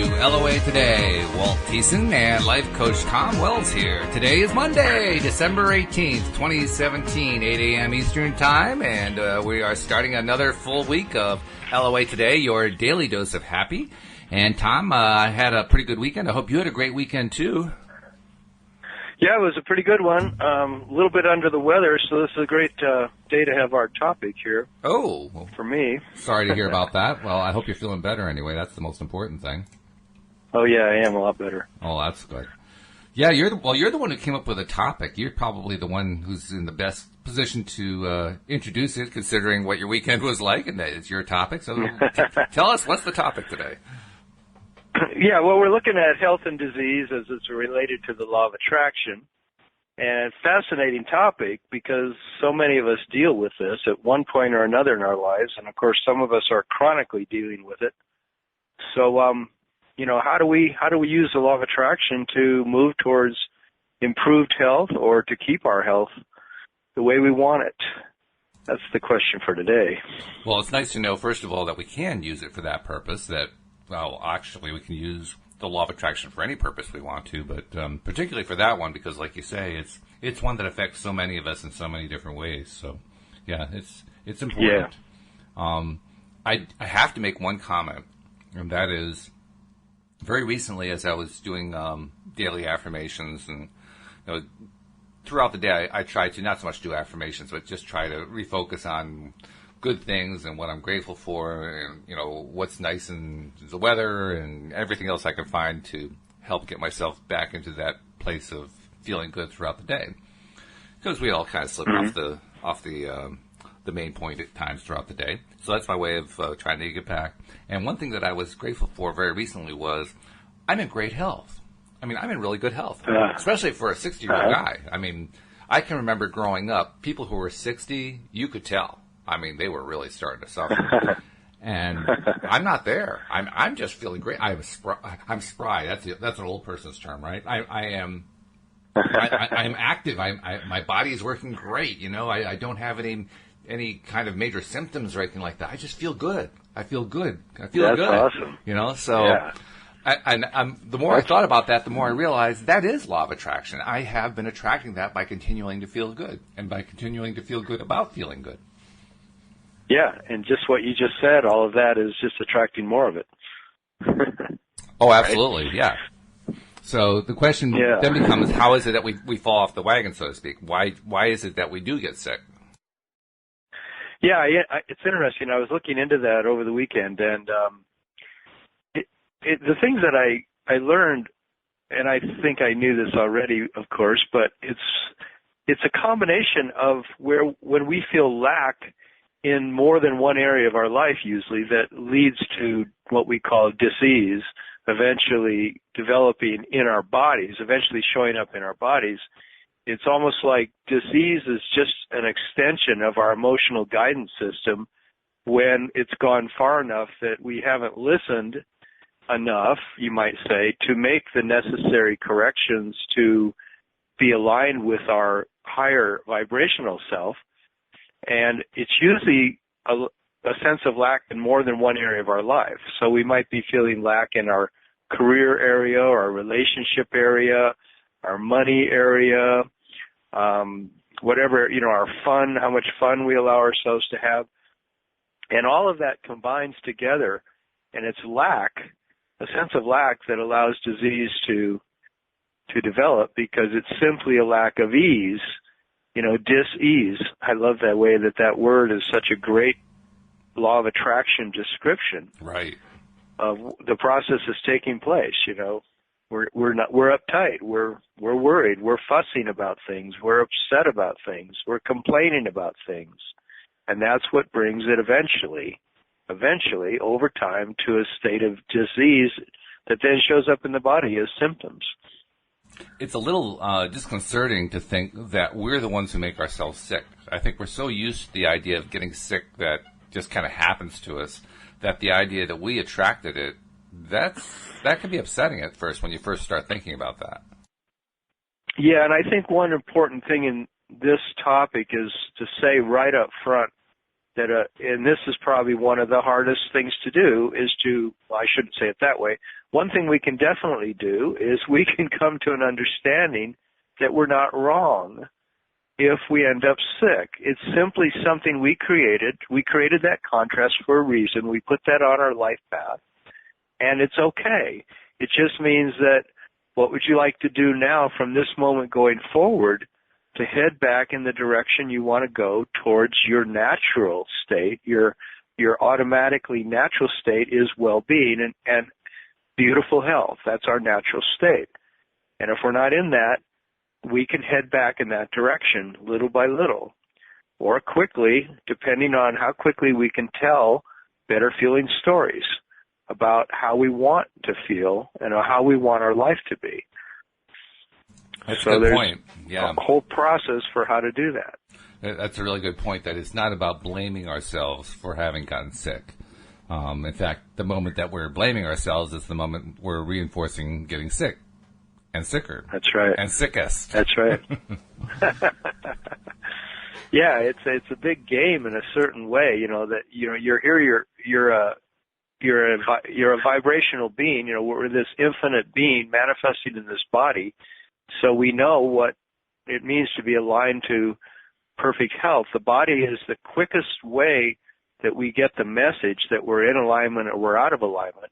LOA Today. Walt Thiessen and life coach Tom Wells here. Today is Monday, December 18th, 2017, 8 a.m. Eastern Time, and we are starting another full week of LOA Today, your daily dose of happy. And Tom, I had a pretty good weekend. I hope you had a great weekend too. Yeah, it was a pretty good one. A little bit under the weather, so this is a great day to have our topic here. Oh. For me. Sorry to hear about that. Well, I hope you're feeling better anyway. That's the most important thing. Oh, yeah, I am a lot better. Oh, that's good. Yeah, you're the one who came up with a topic. You're probably the one who's in the best position to introduce it, considering what your weekend was like, and that it's your topic. So tell us, what's the topic today? Yeah, well, we're looking at health and disease as it's related to the law of attraction. And fascinating topic because so many of us deal with this at one point or another in our lives. And, of course, some of us are chronically dealing with it. So, how do we use the law of attraction to move towards improved health or to keep our health the way we want it? That's the question for today. Well, it's nice to know, first of all, that we can use it for that purpose, well, actually, we can use the law of attraction for any purpose we want to, but particularly for that one, because, like you say, it's one that affects so many of us in so many different ways. So, yeah, it's important. Yeah. I have to make one comment, and that is, very recently, as I was doing daily affirmations, and throughout the day, I try to not so much do affirmations, but just try to refocus on good things and what I'm grateful for, and what's nice in the weather and everything else I can find to help get myself back into that place of feeling good throughout the day. Because we all kind of slip off the main point at times throughout the day. So that's my way of trying to get back. And one thing that I was grateful for very recently was I'm in great health. I mean, I'm in really good health, especially for a 60-year-old guy. I mean, I can remember growing up, people who were 60, you could tell. I mean, they were really starting to suffer, and I'm not there. I'm just feeling great. I'm spry. That's an old person's term, right? I'm active. My body is working great. I don't have any kind of major symptoms or anything like that. I just feel good. I feel good. That's awesome. So. Yeah. The more I thought about that, the more I realized that is law of attraction. I have been attracting that by continuing to feel good, and by continuing to feel good about feeling good. Yeah, and just what you just said, all of that is just attracting more of it. Oh, absolutely, right? Yeah. So the question then becomes, how is it that we fall off the wagon, so to speak? Why is it that we do get sick? Yeah, it's interesting. I was looking into that over the weekend, and the things that I learned, and I think I knew this already, of course, but it's a combination of when we feel lack in more than one area of our life, usually, that leads to what we call disease, eventually developing in our bodies, eventually showing up in our bodies. It's almost like disease is just an extension of our emotional guidance system when it's gone far enough that we haven't listened enough, you might say, to make the necessary corrections to be aligned with our higher vibrational self. And it's usually a sense of lack in more than one area of our life. So we might be feeling lack in our career area, our relationship area, our money area, whatever, our fun, how much fun we allow ourselves to have. And all of that combines together, and it's lack, a sense of lack that allows disease to develop, because it's simply a lack of ease, dis-ease. I love that way that word is such a great law of attraction description. Right. Of the process is taking place, We're uptight, we're worried, we're fussing about things, we're upset about things, we're complaining about things. And that's what brings it eventually over time to a state of disease that then shows up in the body as symptoms. It's a little disconcerting to think that we're the ones who make ourselves sick. I think we're so used to the idea of getting sick that just kind of happens to us, that the idea that we attracted it, that can be upsetting at first when you first start thinking about that. Yeah, and I think one important thing in this topic is to say right up front that, and this is probably one of the hardest things to do, is to, well, I shouldn't say it that way. One thing we can definitely do is we can come to an understanding that we're not wrong if we end up sick. It's simply something we created. We created that contrast for a reason. We put that on our life path, and it's okay. It just means that what would you like to do now from this moment going forward to head back in the direction you want to go towards your natural state. Your automatically natural state is well-being and beautiful health. That's our natural state. And if we're not in that, we can head back in that direction little by little, or quickly, depending on how quickly we can tell better feeling stories about how we want to feel and how we want our life to be. That's so a good point. Yeah. A whole process for how to do that. That's a really good point, that it's not about blaming ourselves for having gotten sick. In fact, the moment that we're blaming ourselves is the moment we're reinforcing getting sick and sicker. That's right. And sickest. That's right. Yeah, it's a big game in a certain way, that you're here, you're a vibrational being, we're this infinite being manifesting in this body. So we know what it means to be aligned to perfect health. The body is the quickest way that we get the message that we're in alignment or we're out of alignment.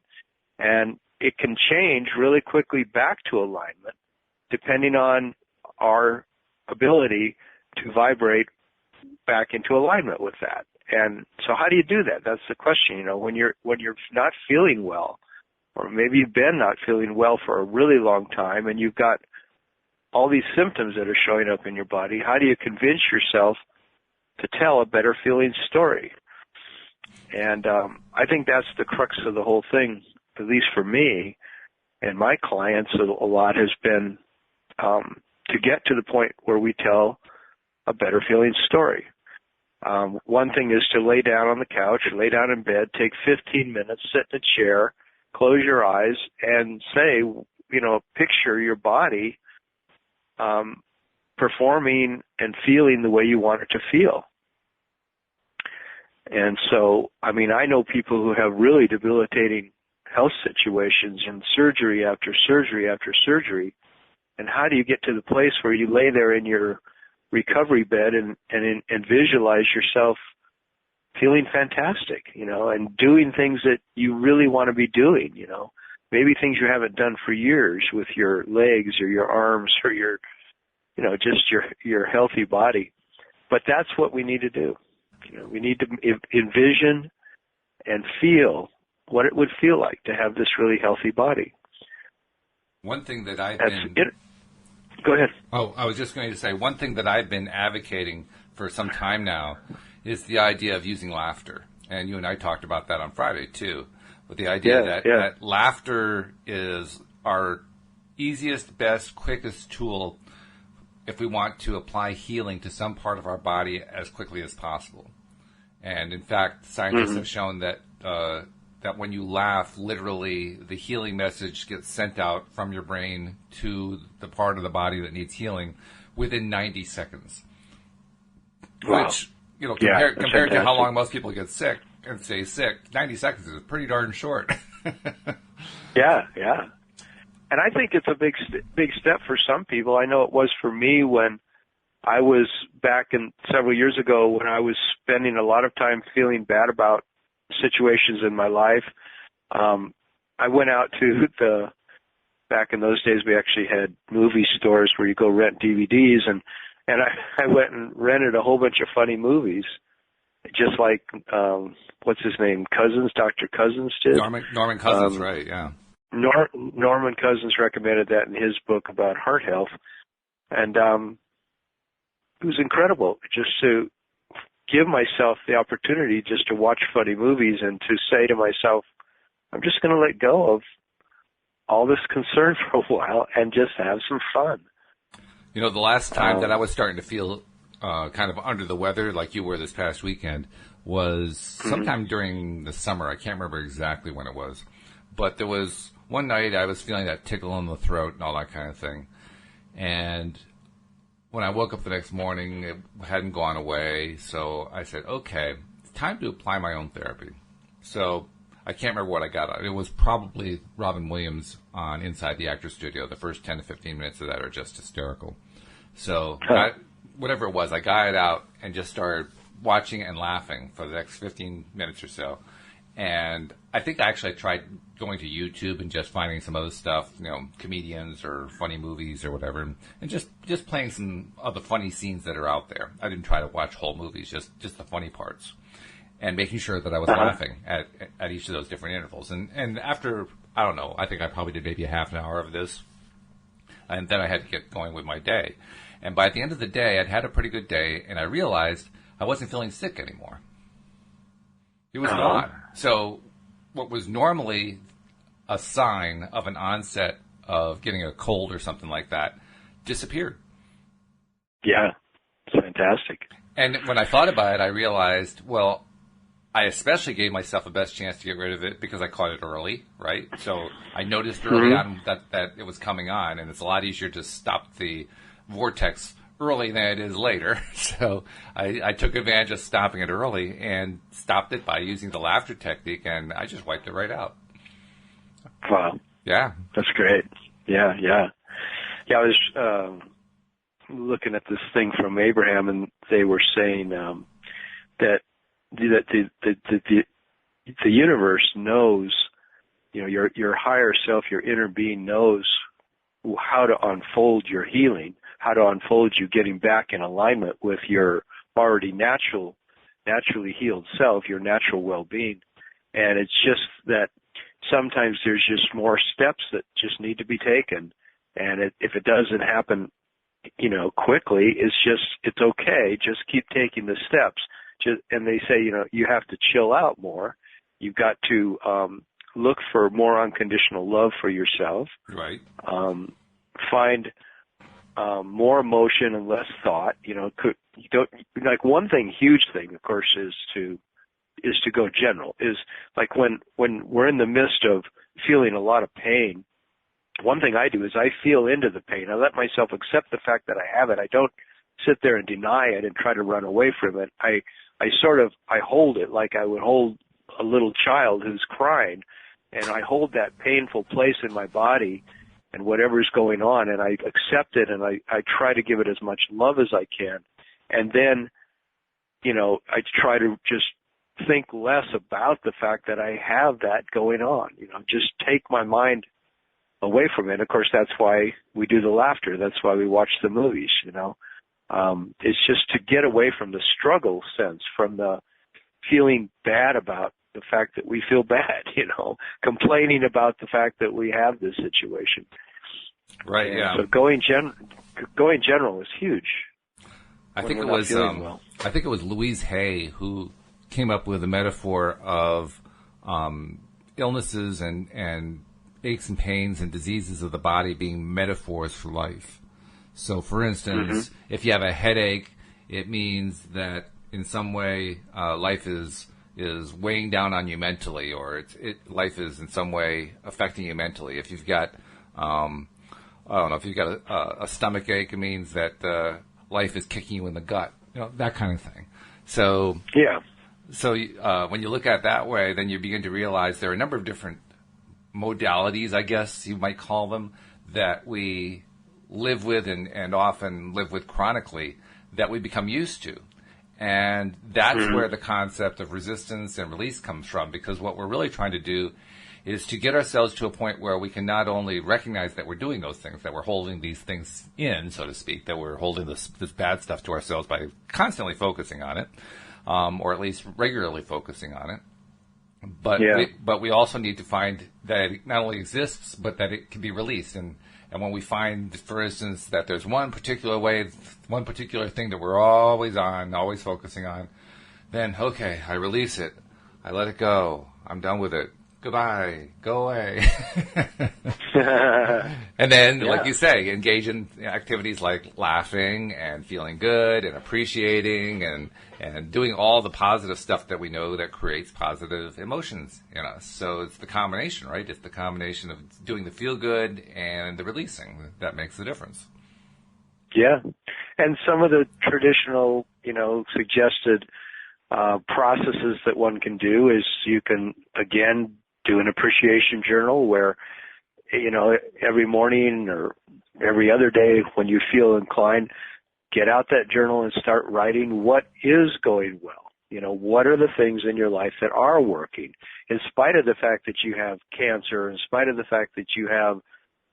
And it can change really quickly back to alignment depending on our ability to vibrate back into alignment with that. And so how do you do that? That's the question, when you're not feeling well, or maybe you've been not feeling well for a really long time and you've got all these symptoms that are showing up in your body. How do you convince yourself to tell a better feeling story? And I think that's the crux of the whole thing, at least for me and my clients. A lot has been to get to the point where we tell a better feeling story. One thing is to lay down on the couch, lay down in bed, take 15 minutes, sit in a chair, close your eyes, and say, picture your body performing and feeling the way you want it to feel. And so, I know people who have really debilitating health situations and surgery after surgery after surgery. And how do you get to the place where you lay there in your recovery bed and visualize yourself feeling fantastic, and doing things that you really want to be doing, maybe things you haven't done for years with your legs or your arms or your, just your healthy body. But that's what we need to do. We need to envision and feel what it would feel like to have this really healthy body. One thing that I've Go ahead. Oh, I was just going to say, one thing that I've been advocating for some time now is the idea of using laughter. And you and I talked about that on Friday, too. With the idea that laughter is our easiest, best, quickest tool if we want to apply healing to some part of our body as quickly as possible. And in fact, scientists have shown that that when you laugh, literally the healing message gets sent out from your brain to the part of the body that needs healing within 90 seconds. Wow. Which, compared to how long most people get sick and stay sick, 90 seconds is pretty darn short. Yeah. And I think it's a big step for some people. I know it was for me when I was back in several years ago when I was spending a lot of time feeling bad about situations in my life. I went out to back in those days we actually had movie stores where you go rent DVDs, and I went and rented a whole bunch of funny movies, just like what's his name, Dr. Cousins did. Norman Cousins, right? Yeah. Norman Cousins recommended that in his book about heart health, and it was incredible just to give myself the opportunity just to watch funny movies and to say to myself, I'm just going to let go of all this concern for a while and just have some fun. The last time that I was starting to feel kind of under the weather like you were this past weekend was sometime during the summer. I can't remember exactly when it was. But there was one night I was feeling that tickle in the throat and all that kind of thing. And when I woke up the next morning, it hadn't gone away. So I said, okay, time to apply my own therapy. So I can't remember what I got on. It was probably Robin Williams on Inside the Actor's Studio. The first 10 to 15 minutes of that are just hysterical. So whatever it was, I got it out and just started watching and laughing for the next 15 minutes or so. And I think I actually tried going to YouTube and just finding some other stuff, comedians or funny movies or whatever, and just playing some of the funny scenes that are out there. I didn't try to watch whole movies, just the funny parts, and making sure that I was laughing at each of those different intervals. And after, I don't know, I think I probably did maybe a half an hour of this, and then I had to get going with my day. And by the end of the day, I'd had a pretty good day, and I realized I wasn't feeling sick anymore. It was not. So what was normally a sign of an onset of getting a cold or something like that disappeared. Yeah, it's fantastic. And when I thought about it, I realized, well, I especially gave myself the best chance to get rid of it because I caught it early, right? So I noticed early on that it was coming on, and it's a lot easier to stop the vortex early than it is later. So I took advantage of stopping it early and stopped it by using the laughter technique, and I just wiped it right out. Wow. Yeah. That's great. Yeah. I was looking at this thing from Abraham, and they were saying that the universe knows, your higher self, your inner being knows how to unfold your healing, how to unfold you getting back in alignment with your already naturally healed self, your natural well-being. And it's just that sometimes there's just more steps that just need to be taken. And if it doesn't happen, quickly, it's okay. Just keep taking the steps. And they say, you have to chill out more. You've got to look for more unconditional love for yourself. Right. Find more emotion and less thought. One huge thing, of course, is to go general. Is like when we're in the midst of feeling a lot of pain. One thing I do is I feel into the pain. I let myself accept the fact that I have it. I don't sit there and deny it and try to run away from it. I hold it like I would hold a little child who's crying, and I hold that painful place in my body and whatever's going on, and I accept it, and I try to give it as much love as I can. And then, I try to just think less about the fact that I have that going on. Just take my mind away from it. Of course, that's why we do the laughter. That's why we watch the movies, It's just to get away from the struggle sense, from the feeling bad about the fact that we feel bad, complaining about the fact that we have this situation. Right. Yeah. So going general is huge. I think it was Louise Hay who came up with a metaphor of illnesses and aches and pains and diseases of the body being metaphors for life. So, for instance, if you have a headache, it means that in some way life is weighing down on you mentally, or life is in some way affecting you mentally. If you've got, if you've got a stomach ache, it means that life is kicking you in the gut. That kind of thing. So yeah. So when you look at it that way, then you begin to realize there are a number of different modalities, I guess you might call them, that we live with and often live with chronically that we become used to. And that's where the concept of resistance and release comes from, because what we're really trying to do is to get ourselves to a point where we can not only recognize that we're doing those things, that we're holding these things in, so to speak, that we're holding this bad stuff to ourselves by constantly focusing on it, or at least regularly focusing on it. But we also need to find that it not only exists, but that it can be released. And when we find, for instance, that there's one particular thing that we're always focusing on, then, okay, I release it. I let it go. I'm done with it. Goodbye. Go away. And then, like you say, engage in activities like laughing and feeling good and appreciating and doing all the positive stuff that we know that creates positive emotions in us. So it's the combination, right? It's the combination of doing the feel good and the releasing that makes the difference. Yeah. And some of the traditional, suggested processes that one can do is you can, again, do an appreciation journal where, every morning or every other day when you feel inclined, get out that journal and start writing what is going well. What are the things in your life that are working, in spite of the fact that you have cancer, in spite of the fact that you have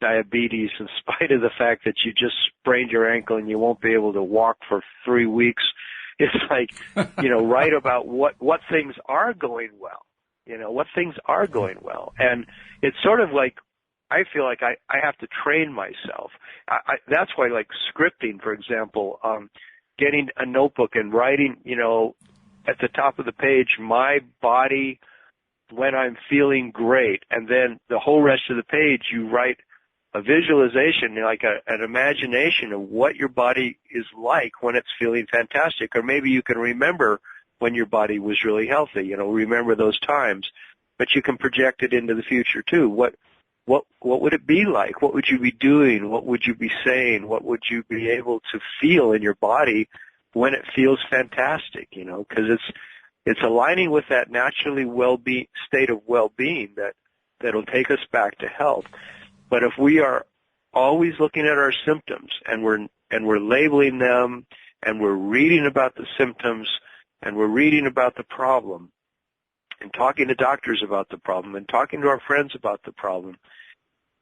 diabetes, in spite of the fact that you just sprained your ankle and you won't be able to walk for 3 weeks. It's like, write about what things are going well, what things are going well. And it's sort of like, I feel like I have to train myself. That's why, like, scripting, for example, getting a notebook and writing, at the top of the page, my body when I'm feeling great. And then the whole rest of the page, you write a visualization, like an imagination of what your body is like when it's feeling fantastic. Or maybe you can remember when your body was really healthy, remember those times. But you can project it into the future too. What would it be like? What would you be doing? What would you be saying? What would you be able to feel in your body when it feels fantastic? Because it's aligning with that naturally state of well-being that'll take us back to health. But if we are always looking at our symptoms and we're labeling them and we're reading about the symptoms and we're reading about the problem and talking to doctors about the problem and talking to our friends about the problem,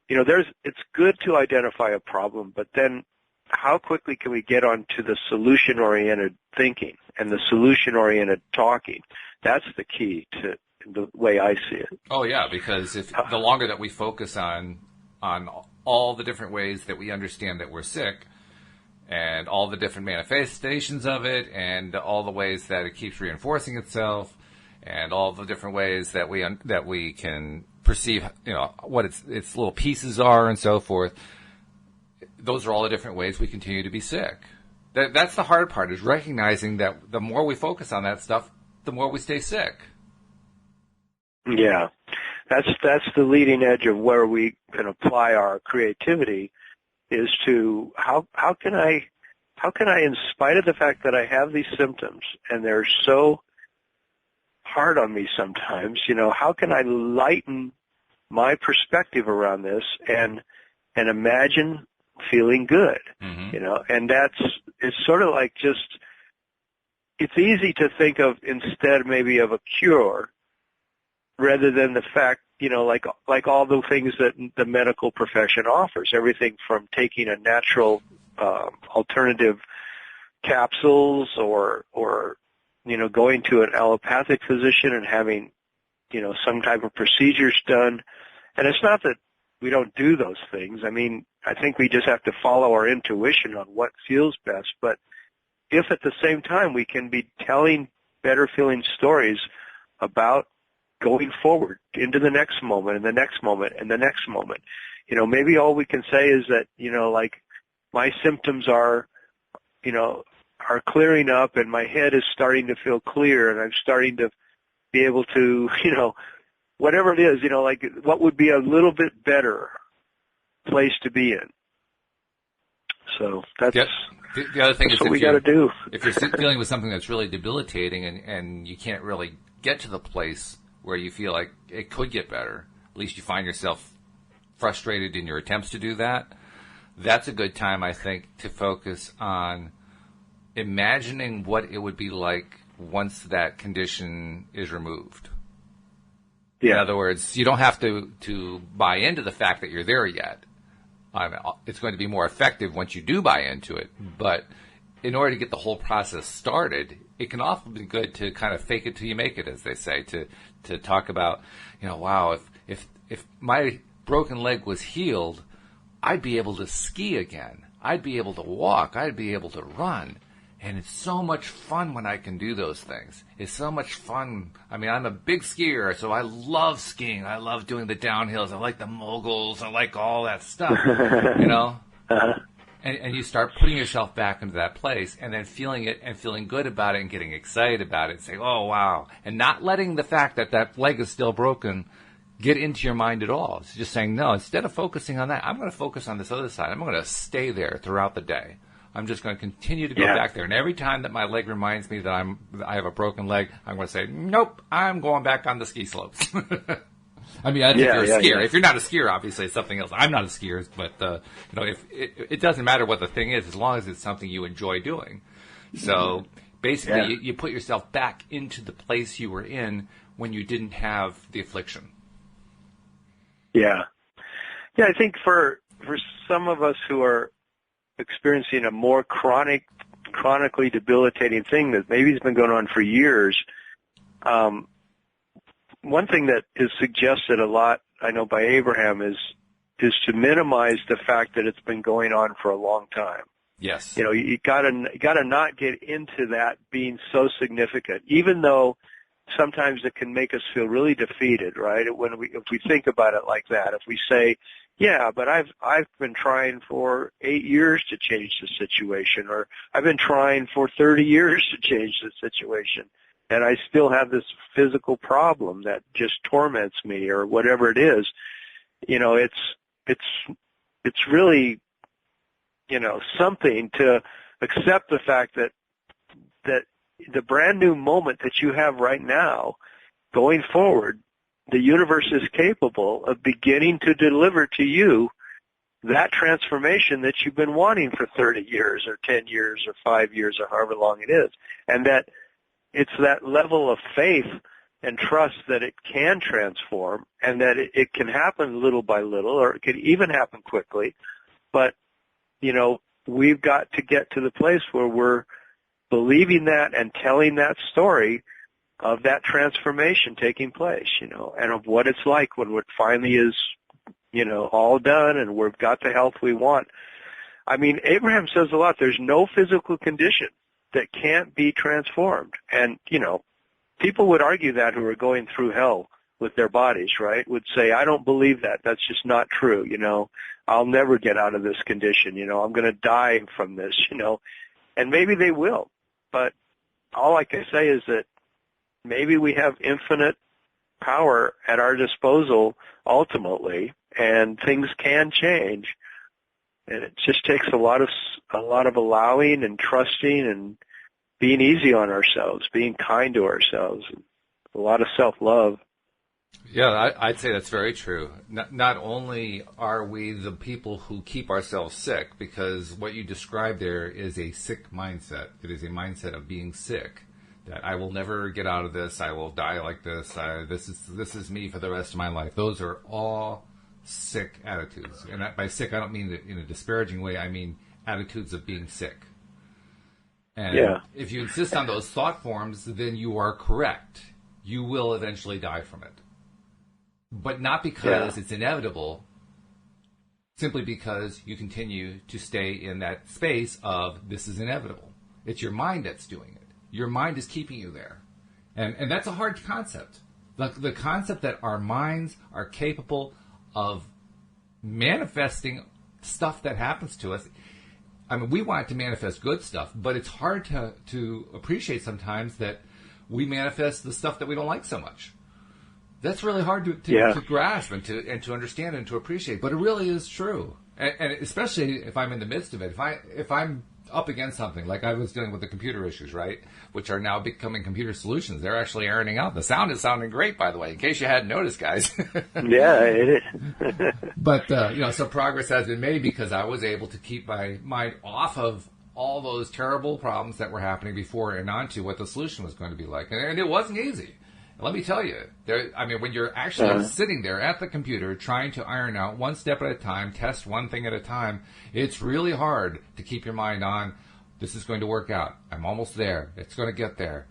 it's good to identify a problem, but then how quickly can we get on to the solution-oriented thinking and the solution-oriented talking? That's the key to the way I see it. Oh, yeah, because if the longer that we focus on all the different ways that we understand that we're sick and all the different manifestations of it and all the ways that it keeps reinforcing itself and all the different ways that we can perceive, what its little pieces are and so forth, those are all the different ways we continue to be sick. That's the hard part, is recognizing that the more we focus on that stuff, the more we stay sick. Yeah. That's the leading edge of where we can apply our creativity, is to how can I, in spite of the fact that I have these symptoms and they're so hard on me sometimes, how can I lighten my perspective around this and imagine feeling good, and it's sort of like it's easy to think of instead maybe of a cure rather than the fact, like all the things that the medical profession offers, everything from taking a natural alternative capsules or going to an allopathic physician and having, some type of procedures done. And it's not that we don't do those things. I mean, I think we just have to follow our intuition on what feels best. But if at the same time we can be telling better feeling stories about going forward into the next moment and the next moment and the next moment, maybe all we can say is that, like my symptoms are clearing up and my head is starting to feel clear and I'm starting to be able to, whatever it is, like what would be a little bit better place to be in. So that's the other thing is what we got to do. If you're dealing with something that's really debilitating and you can't really get to the place where you feel like it could get better, at least you find yourself frustrated in your attempts to do that, that's a good time, I think, to focus on imagining what it would be like once that condition is removed. Yeah. In other words, you don't have to buy into the fact that you're there yet. It's going to be more effective once you do buy into it. But in order to get the whole process started, it can often be good to kind of fake it till you make it, as they say, to talk about, wow, if my broken leg was healed, I'd be able to ski again. I'd be able to walk. I'd be able to run. And it's so much fun when I can do those things. It's so much fun. I mean, I'm a big skier, so I love skiing. I love doing the downhills. I like the moguls. I like all that stuff, Uh-huh. And you start putting yourself back into that place and then feeling it and feeling good about it and getting excited about it and saying, oh, wow. And not letting the fact that that leg is still broken get into your mind at all. It's just saying, no, instead of focusing on that, I'm going to focus on this other side. I'm going to stay there throughout the day. I'm just going to continue to go back there. And every time that my leg reminds me that I have a broken leg, I'm going to say, nope, I'm going back on the ski slopes. I mean, I think you're a skier. Yeah. If you're not a skier, obviously it's something else. I'm not a skier, but if it doesn't matter what the thing is, as long as it's something you enjoy doing. So basically, you put yourself back into the place you were in when you didn't have the affliction. Yeah, I think for some of us who are experiencing a more chronically debilitating thing that maybe has been going on for years. One thing that is suggested a lot, I know, by Abraham is to minimize the fact that it's been going on for a long time. Yes. You gotta not get into that being so significant, even though sometimes it can make us feel really defeated, right? If we think about it like that, if we say, yeah, but I've been trying for 8 years to change the situation, or I've been trying for 30 years to change the situation, and I still have this physical problem that just torments me, or whatever it is, it's really, something to accept the fact that the brand new moment that you have right now, going forward, the universe is capable of beginning to deliver to you that transformation that you've been wanting for 30 years or 10 years or 5 years or however long it is. And that it's that level of faith and trust that it can transform, and that it can happen little by little, or it can even happen quickly. But, we've got to get to the place where we're believing that and telling that story of that transformation taking place, and of what it's like when it finally is, all done and we've got the health we want. I mean, Abraham says a lot, there's no physical condition that can't be transformed. And, people would argue that who are going through hell with their bodies, right, would say, I don't believe that. That's just not true, I'll never get out of this condition, I'm going to die from this, and maybe they will. But all I can say is that maybe we have infinite power at our disposal ultimately, and things can change. And it just takes a lot of allowing and trusting and being easy on ourselves, being kind to ourselves, a lot of self-love. Yeah, I'd say that's very true. Not only are we the people who keep ourselves sick, because what you described there is a sick mindset. It is a mindset of being sick, that I will never get out of this, I will die like this, this is me for the rest of my life. Those are all sick attitudes. And by sick, I don't mean it in a disparaging way. I mean attitudes of being sick. And if you insist on those thought forms, then you are correct. You will eventually die from it. But not because it's inevitable, simply because you continue to stay in that space of this is inevitable. It's your mind that's doing it. Your mind is keeping you there. And that's a hard concept. The concept that our minds are capable of manifesting stuff that happens to us. I mean, we want it to manifest good stuff, but it's hard to appreciate sometimes that we manifest the stuff that we don't like so much. That's really hard to grasp and to understand and to appreciate, but it really is true. And especially if I'm in the midst of it, if I'm up against something, like I was dealing with the computer issues, right, which are now becoming computer solutions. They're actually ironing out. The sound is sounding great, by the way, in case you hadn't noticed, guys. Yeah, it is. But, some progress has been made because I was able to keep my mind off of all those terrible problems that were happening before and onto what the solution was going to be like. And it wasn't easy. Let me tell you, when you're actually sitting there at the computer trying to iron out one step at a time, test one thing at a time, it's really hard to keep your mind on, this is going to work out. I'm almost there. It's going to get there.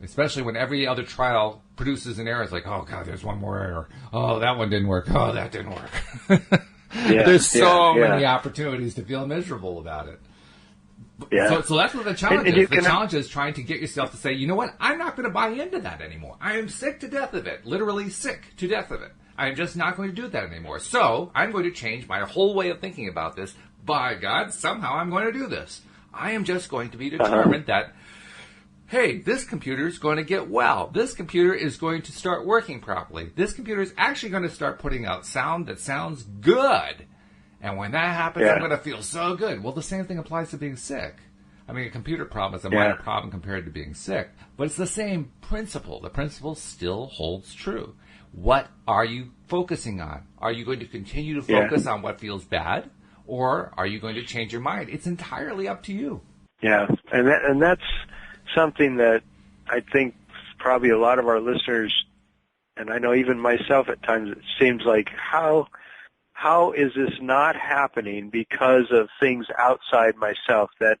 Especially when every other trial produces an error. It's like, oh, God, there's one more error. Oh, that one didn't work. Oh, that didn't work. There's so many opportunities to feel miserable about it. Yeah. So that's what the challenge is. The challenge is trying to get yourself to say, you know what, I'm not going to buy into that anymore. I am sick to death of it. Literally sick to death of it. I am just not going to do that anymore. So I'm going to change my whole way of thinking about this. By God, somehow I'm going to do this. I am just going to be determined that, hey, this computer is going to get well. This computer is going to start working properly. This computer is actually going to start putting out sound that sounds good. And when that happens, I'm going to feel so good. Well, the same thing applies to being sick. I mean, a computer problem is a minor problem compared to being sick, but it's the same principle. The principle still holds true. What are you focusing on? Are you going to continue to focus on what feels bad, or are you going to change your mind? It's entirely up to you. Yeah, and that's something that I think probably a lot of our listeners, and I know even myself at times, it seems like how is this not happening because of things outside myself that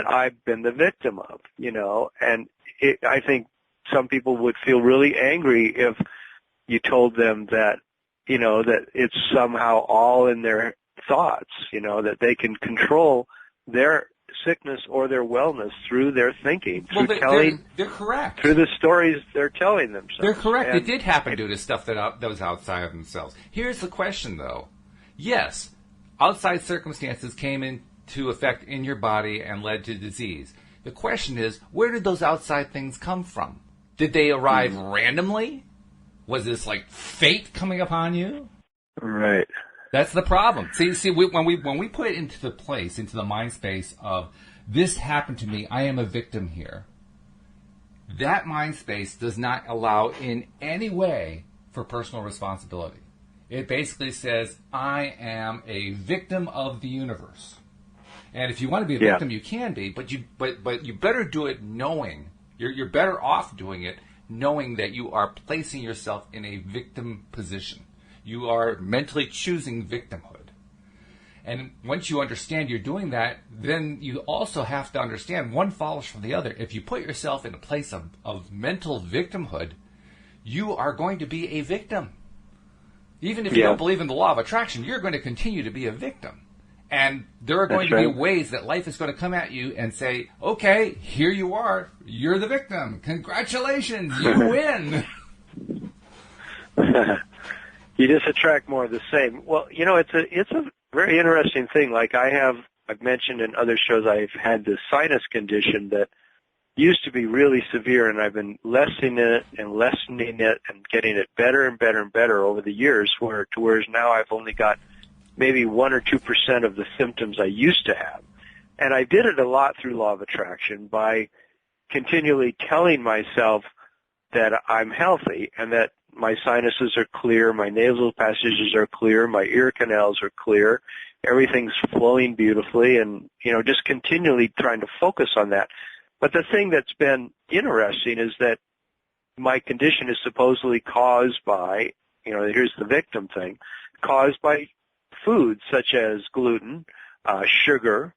I've been the victim of, and I think some people would feel really angry if you told them that, that it's somehow all in their thoughts, that they can control their sickness or their wellness through their thinking, through they're correct. Through the stories they're telling themselves. They're correct. It did happen due to stuff that was outside of themselves. Here's the question, though. Yes, outside circumstances came into effect in your body and led to disease. The question is, where did those outside things come from? Did they arrive randomly? Was this like fate coming upon you? Right. That's the problem. See, when we put it into the mind space of this happened to me, I am a victim here. That mind space does not allow in any way for personal responsibility. It basically says I am a victim of the universe. And if you want to be a victim, you can be, but you better do it knowing you're better off doing it knowing that you are placing yourself in a victim position. You are mentally choosing victimhood. And once you understand you're doing that, then you also have to understand one follows from the other. If you put yourself in a place of mental victimhood, you are going to be a victim. Even if you don't believe in the law of attraction, you're going to continue to be a victim. And there are going to be ways that life is going to come at you and say, okay, here you are. You're the victim. Congratulations. You win. You just attract more of the same. Well, it's a very interesting thing. Like I've mentioned in other shows, I've had this sinus condition that used to be really severe, and I've been lessening it and getting it better and better and better over the years, whereas now I've only got maybe 1 or 2% of the symptoms I used to have. And I did it a lot through law of attraction by continually telling myself that I'm healthy and that my sinuses are clear, my nasal passages are clear, my ear canals are clear, everything's flowing beautifully, and, just continually trying to focus on that. But the thing that's been interesting is that my condition is supposedly caused by, here's the victim thing, caused by foods such as gluten, sugar,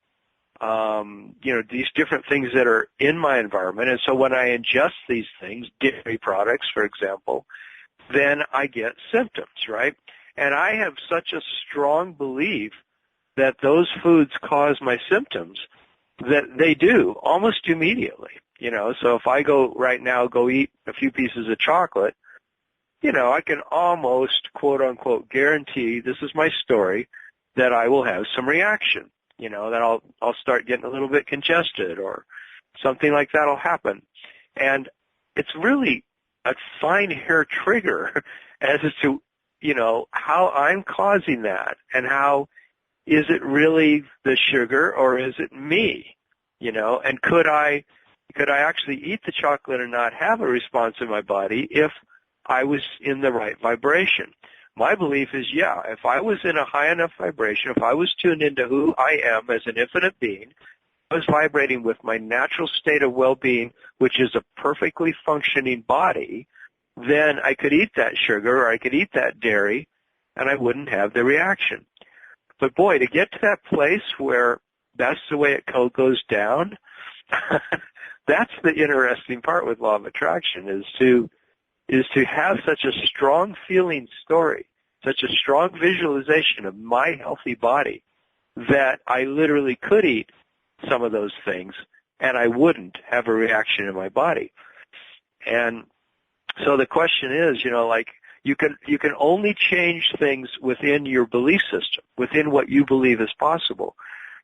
these different things that are in my environment. And so when I ingest these things, dairy products, for example, then I get symptoms, right? And I have such a strong belief that those foods cause my symptoms that they do almost immediately, So if I go eat a few pieces of chocolate, I can almost, quote unquote, guarantee, this is my story, that I will have some reaction, that I'll start getting a little bit congested or something like that will happen. And it's really a fine hair trigger as to, how I'm causing that and how is it really the sugar or is it me, and could I actually eat the chocolate and not have a response in my body if I was in the right vibration? My belief is, if I was in a high enough vibration, if I was tuned into who I am as an infinite being, I was vibrating with my natural state of well-being, which is a perfectly functioning body, then I could eat that sugar or I could eat that dairy and I wouldn't have the reaction. But boy, to get to that place where that's the way it goes down, that's the interesting part with law of attraction is to have such a strong feeling story, such a strong visualization of my healthy body that I literally could eat some of those things and I wouldn't have a reaction in my body. And so the question is, you can only change things within your belief system, within what you believe is possible.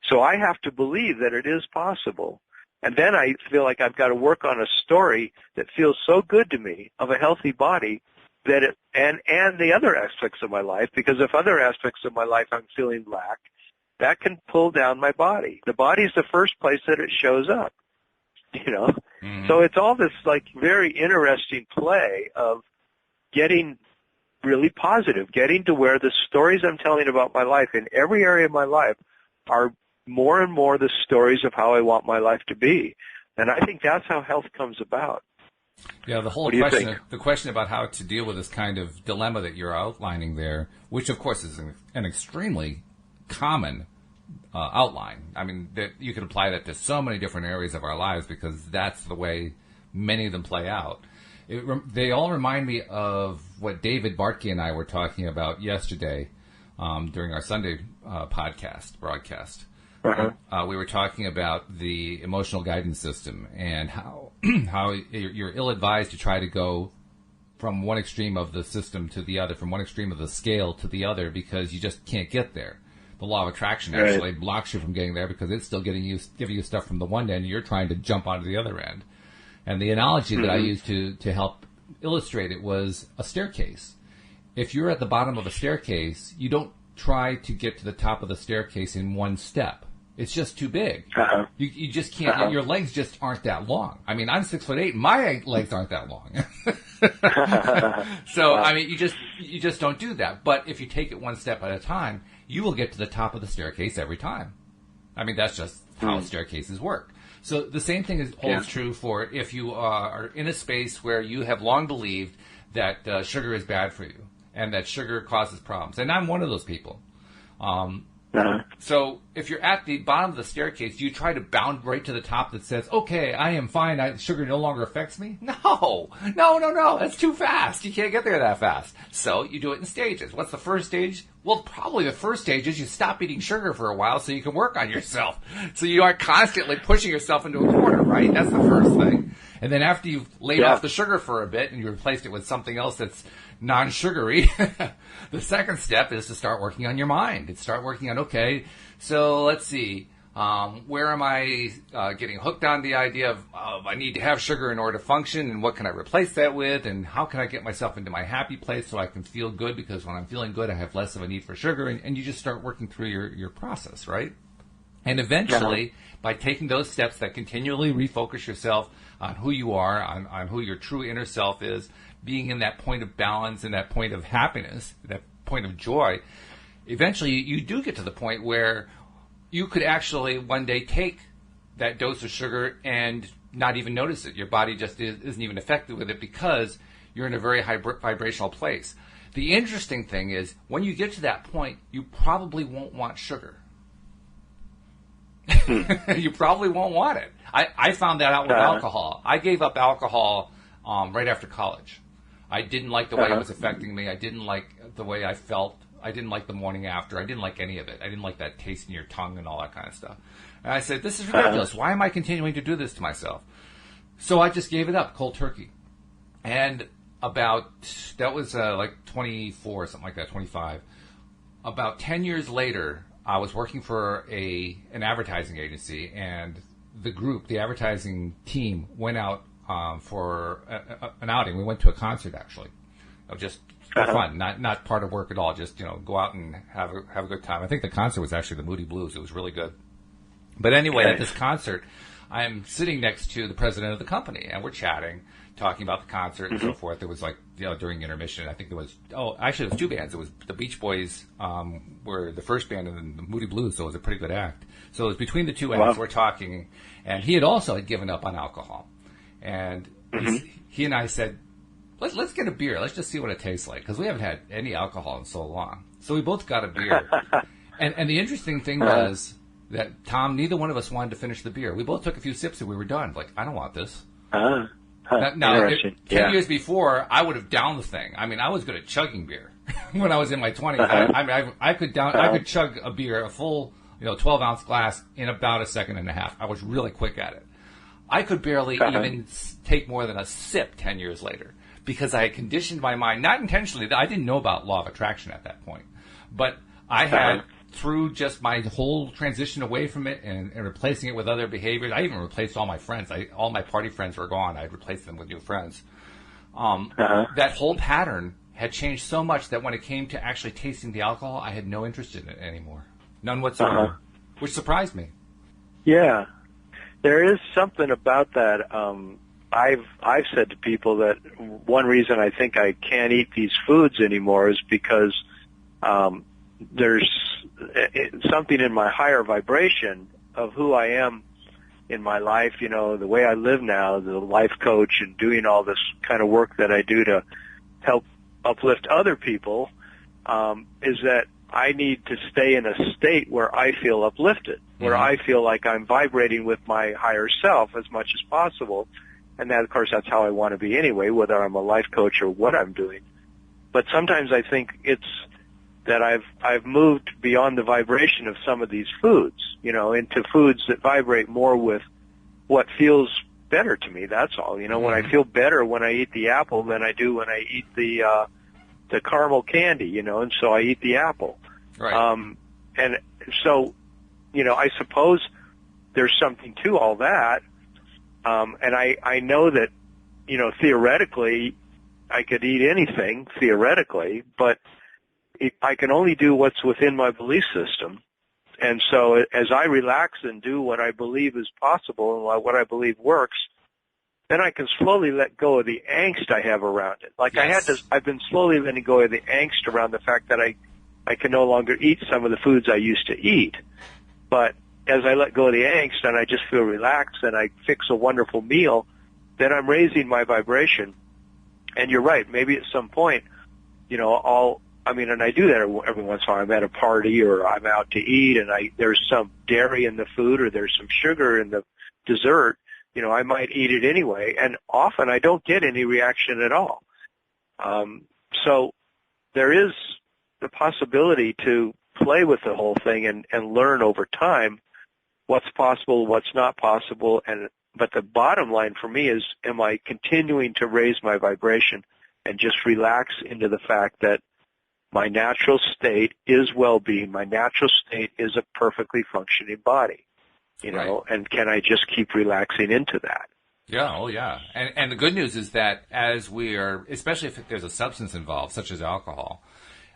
So I have to believe that it is possible. And then I feel like I've got to work on a story that feels so good to me of a healthy body that it, and the other aspects of my life, because if other aspects of my life I'm feeling lack, that can pull down my body. The body is the first place that it shows up, you know. Mm-hmm. So it's all this like very interesting play of getting really positive, getting to where the stories I'm telling about my life in every area of my life are more and more the stories of how I want my life to be. And I think that's how health comes about. Yeah, the whole question about how to deal with this kind of dilemma that you're outlining there, which of course is an extremely common outline. I mean, that you can apply that to so many different areas of our lives because that's the way many of them play out. They all remind me of what David Bartke and I were talking about yesterday during our Sunday broadcast. Uh-huh. We were talking about the emotional guidance system and how you're ill-advised to try to go from one extreme of the system to the other, from one extreme of the scale to the other, because you just can't get there. The law of attraction actually blocks you from getting there because it's still giving you stuff from the one end, and you're trying to jump onto the other end. And the analogy that I used to help illustrate it was a staircase. If you're at the bottom of a staircase, you don't try to get to the top of the staircase in one step. It's just too big. Uh-huh. You just can't. Uh-huh. Your legs just aren't that long. I mean, I'm 6'8". My legs aren't that long. So I mean, you just don't do that. But if you take it one step at a time, you will get to the top of the staircase every time. I mean, that's just how staircases work. So the same thing holds true for if you are in a space where you have long believed that sugar is bad for you and that sugar causes problems. And I'm one of those people. So if you're at the bottom of the staircase, you try to bound right to the top that says, okay, I am fine. Sugar no longer affects me. No. That's too fast. You can't get there that fast. So you do it in stages. What's the first stage? Well, probably the first stage is you stop eating sugar for a while so you can work on yourself. So you aren't constantly pushing yourself into a corner, right? That's the first thing. And then after you've laid off the sugar for a bit and you replaced it with something else that's non-sugary, the second step is to start working on your mind. It's start working on, okay, so let's see, where am I getting hooked on the idea of I need to have sugar in order to function, and what can I replace that with, and how can I get myself into my happy place so I can feel good, because when I'm feeling good I have less of a need for sugar, and you just start working through your process, right? And eventually, by taking those steps that continually refocus yourself on who you are, on who your true inner self is, being in that point of balance and that point of happiness, that point of joy, eventually you do get to the point where you could actually one day take that dose of sugar and not even notice it. Your body just isn't even affected with it because you're in a very high vibrational place. The interesting thing is when you get to that point, you probably won't want sugar. You probably won't want it. I found that out with alcohol. I gave up alcohol right after college. I didn't like the way it was affecting me. I didn't like the way I felt. I didn't like the morning after. I didn't like any of it. I didn't like that taste in your tongue and all that kind of stuff. And I said, this is ridiculous. Why am I continuing to do this to myself? So I just gave it up cold turkey. And that was like 24, something like that, 25. About 10 years later, I was working for an advertising agency, and the advertising team went out for an outing. We went to a concert, actually, just for fun, not part of work at all. Just go out and have a good time. I think the concert was actually the Moody Blues. It was really good. But anyway, at this concert, I'm sitting next to the president of the company, and we're chatting, talking about the concert and so forth. It was like during intermission. I think there was actually it was two bands. It was the Beach Boys were the first band, and then the Moody Blues. So it was a pretty good act. So it was between the two acts. We're talking, and he had given up on alcohol. And he and I said, let's get a beer. Let's just see what it tastes like, because we haven't had any alcohol in so long. So we both got a beer. and the interesting thing was that, Tom, neither one of us wanted to finish the beer. We both took a few sips and we were done. Like, I don't want this. Now, 10 years before, I would have downed the thing. I mean, I was good at chugging beer when I was in my 20s. I could chug a beer, a full 12-ounce glass, in about a second and a half. I was really quick at it. I could barely even take more than a sip 10 years later because I had conditioned my mind, not intentionally. I didn't know about law of attraction at that point. But I had, through just my whole transition away from it and replacing it with other behaviors, I even replaced all my friends. All my party friends were gone. I replaced them with new friends. That whole pattern had changed so much that when it came to actually tasting the alcohol, I had no interest in it anymore. None whatsoever, which surprised me. Yeah. There is something about that. I've said to people that one reason I think I can't eat these foods anymore is because there's something in my higher vibration of who I am in my life, the way I live now, the life coach and doing all this kind of work that I do to help uplift other people, is that I need to stay in a state where I feel uplifted, where I feel like I'm vibrating with my higher self as much as possible. And that, of course, that's how I want to be anyway, whether I'm a life coach or what I'm doing. But sometimes I think it's that I've moved beyond the vibration of some of these foods, into foods that vibrate more with what feels better to me. That's all. When I feel better when I eat the apple than I do when I eat the caramel candy, and so I eat the apple. Right. And so, I suppose there's something to all that. And I know that, theoretically, I could eat anything, theoretically, but I can only do what's within my belief system. And so as I relax and do what I believe is possible and what I believe works, then I can slowly let go of the angst I have around it. Like I've been slowly letting go of the angst around the fact that I can no longer eat some of the foods I used to eat. But as I let go of the angst and I just feel relaxed and I fix a wonderful meal, then I'm raising my vibration. And you're right, maybe at some point, and I do that every once in a while. I'm at a party or I'm out to eat and there's some dairy in the food or there's some sugar in the dessert. I might eat it anyway, and often I don't get any reaction at all. So there is the possibility to play with the whole thing and learn over time what's possible, what's not possible. But the bottom line for me is, am I continuing to raise my vibration and just relax into the fact that my natural state is well-being. My natural state is a perfectly functioning body, and can I just keep relaxing into that? Yeah, oh yeah. And the good news is that as we are, especially if there's a substance involved, such as alcohol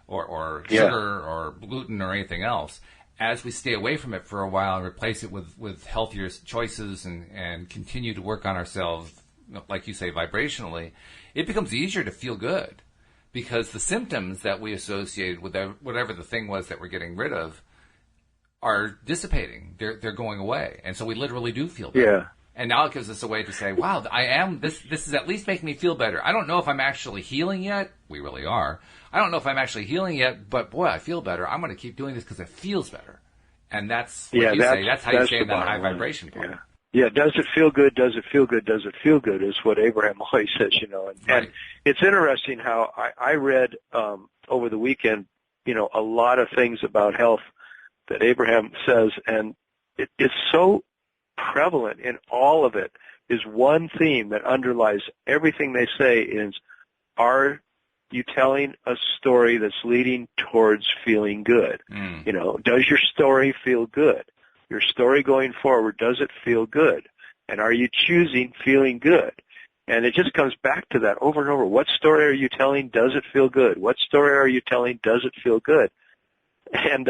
or sugar or gluten or anything else, as we stay away from it for a while and replace it with healthier choices and continue to work on ourselves, like you say, vibrationally, it becomes easier to feel good. Because the symptoms that we associated with whatever the thing was that we're getting rid of are dissipating. They're going away. And so we literally do feel better. Yeah. And now it gives us a way to say, wow, this is at least making me feel better. I don't know if I'm actually healing yet. We really are. I don't know if I'm actually healing yet, but boy, I feel better. I'm going to keep doing this because it feels better. And that's what that's how you stay in that high vibration point. Yeah. Yeah, does it feel good? Does it feel good? Does it feel good? Is what Abraham always says, And it's interesting how I read over the weekend, a lot of things about health that Abraham says, and it's so prevalent in all of it. Is one theme that underlies everything they say is, are you telling a story that's leading towards feeling good? Does your story feel good? Your story going forward, does it feel good? And are you choosing feeling good? And it just comes back to that over and over. What story are you telling? Does it feel good? What story are you telling? Does it feel good? And,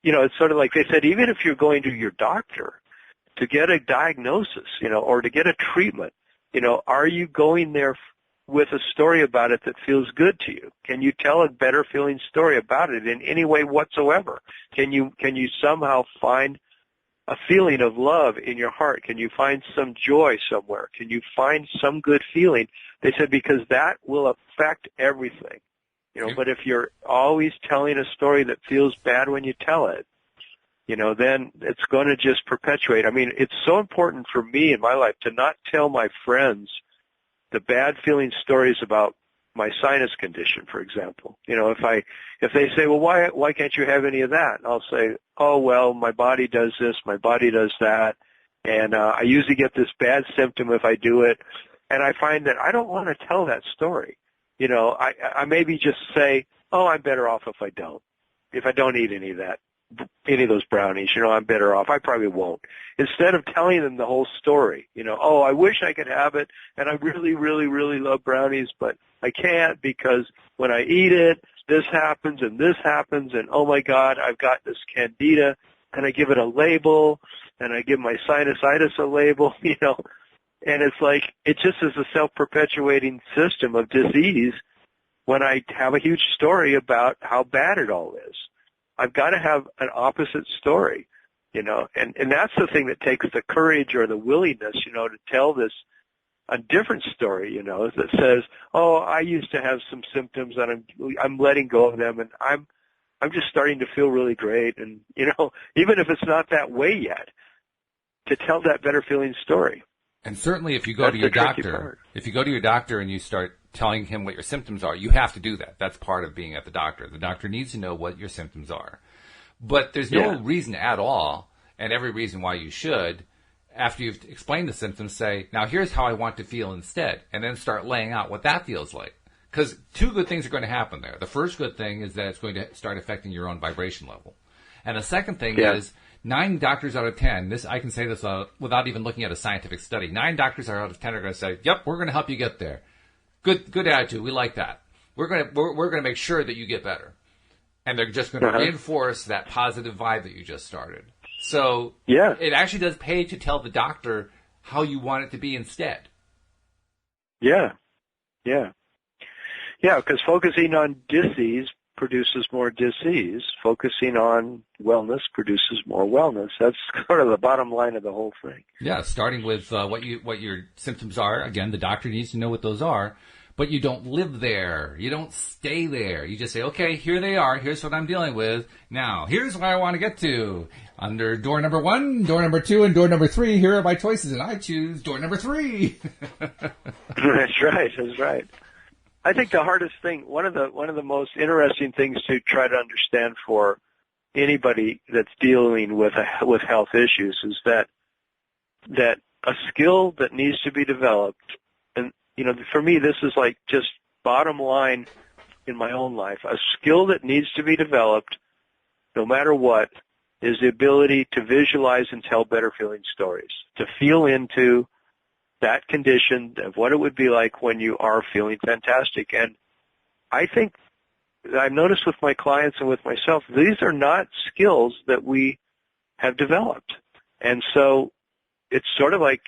it's sort of like they said, even if you're going to your doctor to get a diagnosis, or to get a treatment, are you going there with a story about it that feels good to you? Can you tell a better feeling story about it in any way whatsoever? Can you somehow find a feeling of love in your heart? Can you find some joy somewhere? Can you find some good feeling? They said, because that will affect everything. But if you're always telling a story that feels bad when you tell it, then it's going to just perpetuate. I mean, it's so important for me in my life to not tell my friends the bad feeling stories about my sinus condition, for example. If they say, well, why can't you have any of that? I'll say, oh, well, my body does this, my body does that, and I usually get this bad symptom if I do it, and I find that I don't want to tell that story. I maybe just say, oh, I'm better off if I don't eat any of that any of those brownies. I'm better off. I probably won't. Instead of telling them the whole story, oh, I wish I could have it, and I really, really, really love brownies, but I can't because when I eat it, this happens, and oh my God, I've got this candida, and I give it a label, and I give my sinusitis a label, and it's like, it just is a self-perpetuating system of disease when I have a huge story about how bad it all is. I've got to have an opposite story, and that's the thing that takes the courage or the willingness, to tell this a different story, that says, oh, I used to have some symptoms and I'm letting go of them and I'm just starting to feel really great. And, even if it's not that way yet, to tell that better feeling story. And certainly if you go to your doctor and you start telling him what your symptoms are, you have to do that. That's part of being at the doctor. The doctor needs to know what your symptoms are. But there's no reason at all, and every reason why you should, after you've explained the symptoms, say, now here's how I want to feel instead, and then start laying out what that feels like. Because two good things are going to happen there. The first good thing is that it's going to start affecting your own vibration level. And the second thing is 9 doctors out of 10, I can say this without even looking at a scientific study, 9 doctors out of 10 are going to say, yep, we're going to help you get there. Good attitude. We like that. We're going to make sure that you get better. And they're just going to reinforce that positive vibe that you just started. So it actually does pay to tell the doctor how you want it to be instead. Yeah, because focusing on disease produces more disease. Focusing on wellness produces more wellness. That's sort of the bottom line of the whole thing. Yeah, starting with what your symptoms are. Again, the doctor needs to know what those are. But you don't live there. You don't stay there. You just say, okay, here they are. Here's what I'm dealing with. Now, here's where I want to get to. Under door number 1, door number 2, and door number 3, here are my choices, and I choose door number 3. That's right. I think the hardest thing, one of the most interesting things to try to understand for anybody that's dealing with health issues is that a skill that needs to be developed. For me, this is like just bottom line in my own life. A skill that needs to be developed, no matter what, is the ability to visualize and tell better feeling stories, to feel into that condition of what it would be like when you are feeling fantastic. And I think I've noticed with my clients and with myself, these are not skills that we have developed. And so it's sort of like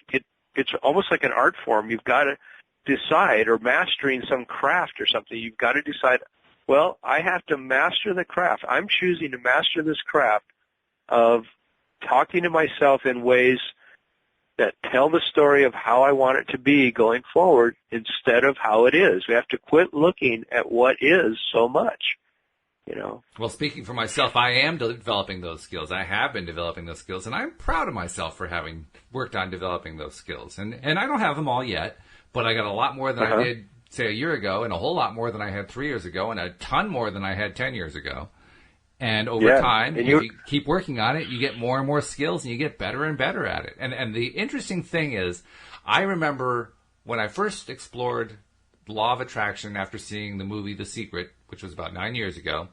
it's almost like an art form. You've got to decide, or mastering some craft or something, you've got to decide, well, I have to master the craft. I'm choosing to master this craft of talking to myself in ways that tell the story of how I want it to be going forward instead of how it is. We have to quit looking at what is so much, Well, speaking for myself, I am developing those skills. I have been developing those skills, and I'm proud of myself for having worked on developing those skills. And I don't have them all yet. But I got a lot more than I did, say, a year ago, and a whole lot more than I had 3 years ago, and a ton more than I had 10 years ago. And over time, if you keep working on it, you get more and more skills, and you get better and better at it. And the interesting thing is, I remember when I first explored the law of attraction after seeing the movie The Secret, which was about 9 years ago,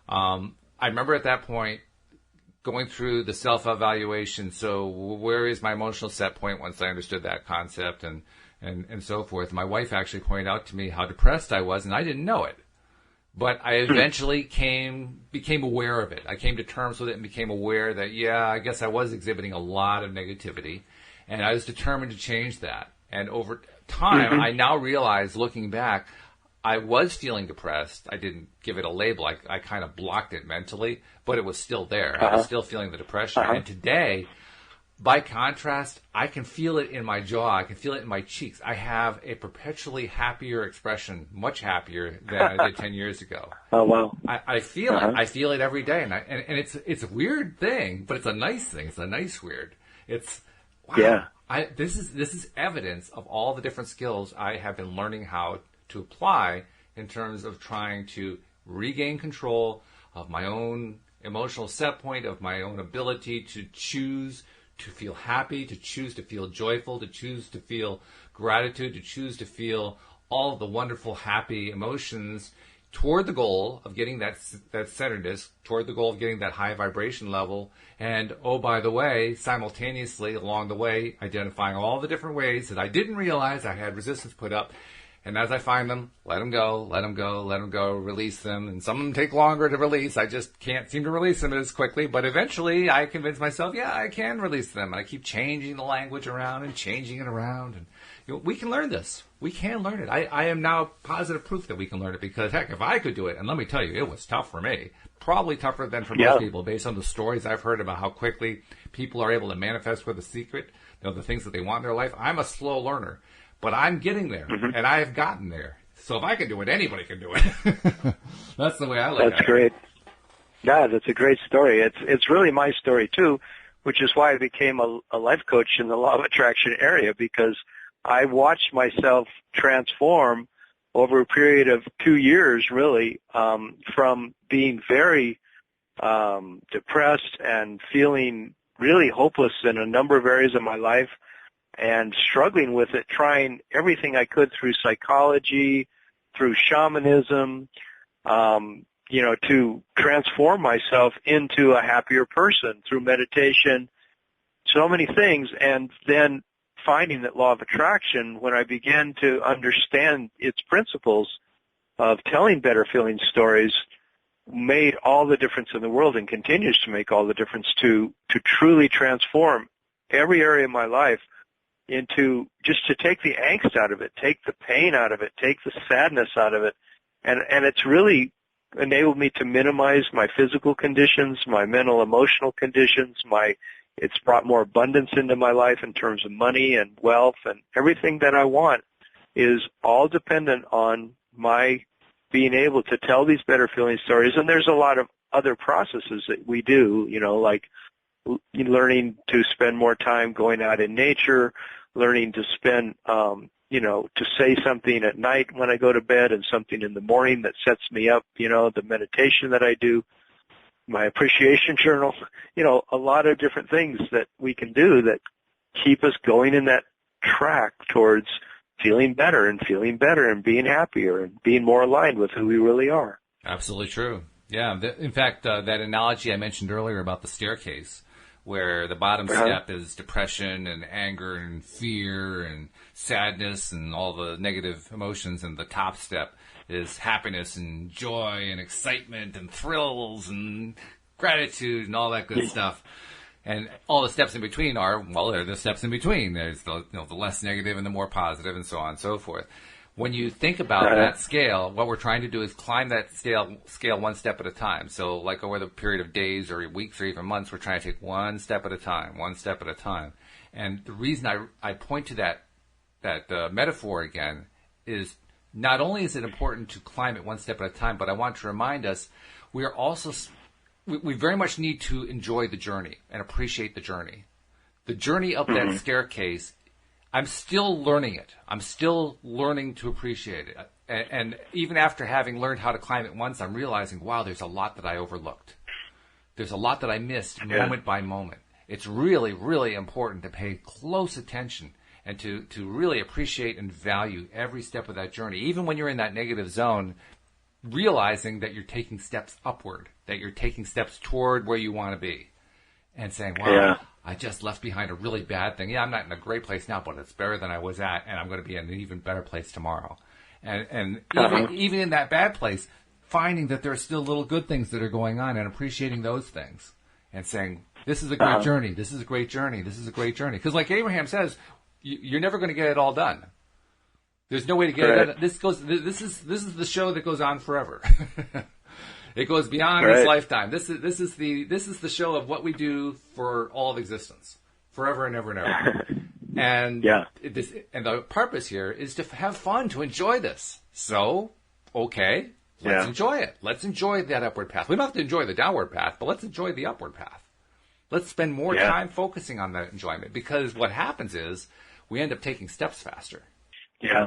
I remember at that point going through the self-evaluation. So where is my emotional set point once I understood that concept and so forth. My wife actually pointed out to me how depressed I was, and I didn't know it. But I eventually became aware of it. I came to terms with it and became aware that, I guess I was exhibiting a lot of negativity, and I was determined to change that. And over time, I now realize, looking back, I was feeling depressed. I didn't give it a label. I kind of blocked it mentally, but it was still there. I was still feeling the depression. And today, by contrast, I can feel it in my jaw. I can feel it in my cheeks. I have a perpetually happier expression, much happier than I did 10 years ago. Oh, wow. I feel it. I feel it every day. And it's a weird thing, but it's a nice thing. It's a nice weird. It's, wow. Yeah. This is evidence of all the different skills I have been learning how to apply in terms of trying to regain control of my own emotional set point, of my own ability to choose to feel happy, to choose to feel joyful, to choose to feel gratitude, to choose to feel all of the wonderful, happy emotions, toward the goal of getting that centeredness, toward the goal of getting that high vibration level. And, oh, by the way, simultaneously along the way, identifying all the different ways that I didn't realize I had resistance put up. And as I find them, let them go, let them go, let them go, release them. And some of them take longer to release. I just can't seem to release them as quickly. But eventually I convince myself, yeah, I can release them. And I keep changing the language around and changing it around. And we can learn this. We can learn it. I am now positive proof that we can learn it because, heck, if I could do it, and let me tell you, it was tough for me. Probably tougher than for most people based on the stories I've heard about how quickly people are able to manifest with a secret, the things that they want in their life. I'm a slow learner. But I'm getting there, and I have gotten there. So if I can do it, anybody can do it. That's the way I look at it. That's great. Yeah, that's a great story. It's really my story, too, which is why I became a life coach in the law of attraction area, because I watched myself transform over a period of 2 years, really, from being very depressed and feeling really hopeless in a number of areas of my life, and struggling with it, trying everything I could through psychology, through shamanism, to transform myself into a happier person through meditation, so many things. And then finding that law of attraction, when I began to understand its principles of telling better feeling stories, made all the difference in the world and continues to make all the difference to truly transform every area of my life into just to take the angst out of it, take the pain out of it, take the sadness out of it. And it's really enabled me to minimize my physical conditions, my mental, emotional conditions, it's brought more abundance into my life in terms of money and wealth, and everything that I want is all dependent on my being able to tell these better feeling stories. And there's a lot of other processes that we do, like learning to spend more time going out in nature, learning to spend, to say something at night when I go to bed and something in the morning that sets me up, the meditation that I do, my appreciation journal, a lot of different things that we can do that keep us going in that track towards feeling better and being happier and being more aligned with who we really are. Absolutely true. Yeah. In fact, that analogy I mentioned earlier about the staircase, where the bottom step is depression and anger and fear and sadness and all the negative emotions, and the top step is happiness and joy and excitement and thrills and gratitude and all that good stuff. And all the steps in between they're the steps in between. There's the less negative and the more positive and so on and so forth. When you think about that scale, what we're trying to do is climb that scale one step at a time. So like over the period of days or weeks or even months, we're trying to take one step at a time. And the reason I point to that metaphor again is not only is it important to climb it one step at a time, but I want to remind us we very much need to enjoy the journey and appreciate the journey. The journey up that staircase, I'm still learning it. I'm still learning to appreciate it. And even after having learned how to climb it once, I'm realizing, wow, there's a lot that I overlooked. There's a lot that I missed moment by moment. It's really, really important to pay close attention and to really appreciate and value every step of that journey. Even when you're in that negative zone, realizing that you're taking steps upward, that you're taking steps toward where you want to be, and saying, wow, I just left behind a really bad thing. Yeah, I'm not in a great place now, but it's better than I was at, and I'm going to be in an even better place tomorrow. And even in that bad place, finding that there are still little good things that are going on and appreciating those things and saying, this is a great journey, this is a great journey, this is a great journey. Because like Abraham says, you're never going to get it all done. There's no way to get it done. This is the show that goes on forever. It goes beyond this lifetime. This is the show of what we do for all of existence, forever and ever and ever. And and the purpose here is to have fun, to enjoy this. So, okay, let's enjoy it. Let's enjoy that upward path. We don't have to enjoy the downward path, but let's enjoy the upward path. Let's spend more time focusing on that enjoyment, because what happens is we end up taking steps faster. Yeah.